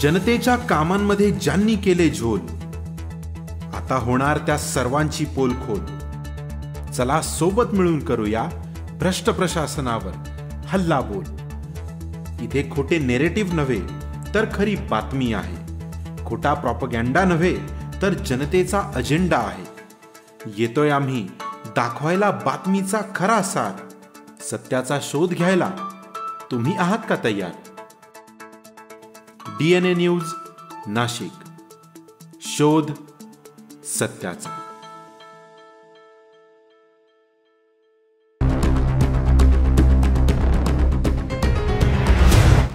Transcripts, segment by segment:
जनतेच्या कामांमध्ये ज्यांनी केले झोल, आता होणार त्या सर्वांची पोलखोल। चला सोबत मिळून करूया भ्रष्ट प्रशासनावर हल्ला बोल। इथे खोटे नेरेटिव्ह नव्हे तर खरी बातमी आहे, खोटा प्रॉपगँडा नव्हे तर जनतेचा अजेंडा आहे। येतोय आम्ही दाखवायला बातमीचा खरा सार, सत्याचा शोध घ्यायला तुम्ही आहात का तयार? DNA न्यूज नाशिक, शोध सत्याचा।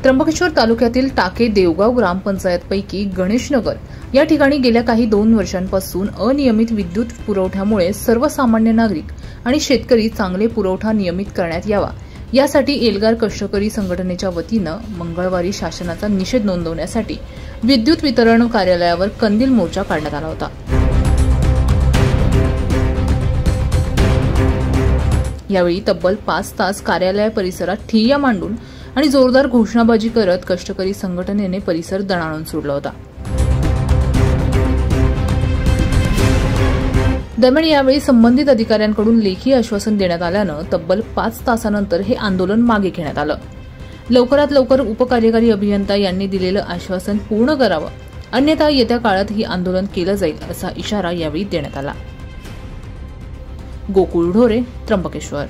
त्र्यंबकेश्वर तालुक्यातील टाके देवगाव ग्रामपंचायतपैकी गणेशनगर या ठिकाणी गेल्या काही 2 वर्षांपासून अनियमित विद्युत पुरवठ्यामुळे सर्वसामान्य नागरिक आणि शेतकरी चांगले पुरवठा नियमित करण्यात यावा यासाठी एल्गार कष्टकरी संघटनेच्या वतीनं मंगळवारी शासनाचा निषेध नोंदवण्यासाठी विद्युत वितरण कार्यालयावर कंदील मोर्चा काढण्यात आला होता। यावेळी तब्बल 5 तास कार्यालय परिसरात ठिय्या मांडून आणि जोरदार घोषणाबाजी करत कष्टकरी संघटनेने परिसर दणाणून सोडला होता। दरम्यान यावेळी संबंधित अधिकाऱ्यांकडून लेखी आश्वासन देण्यात आल्यानं तब्बल 5 तासानंतर हे आंदोलन मागे घेण्यात आलं। लवकरात लवकर उपकार्यकारी अभियंता यांनी दिलेलं आश्वासन पूर्ण करावं, अन्यथा येत्या काळात ही आंदोलन केलं जाईल असा इशारा यावेळी देण्यात आला। गोकुळ ढोरे, त्र्यंबकेश्वर।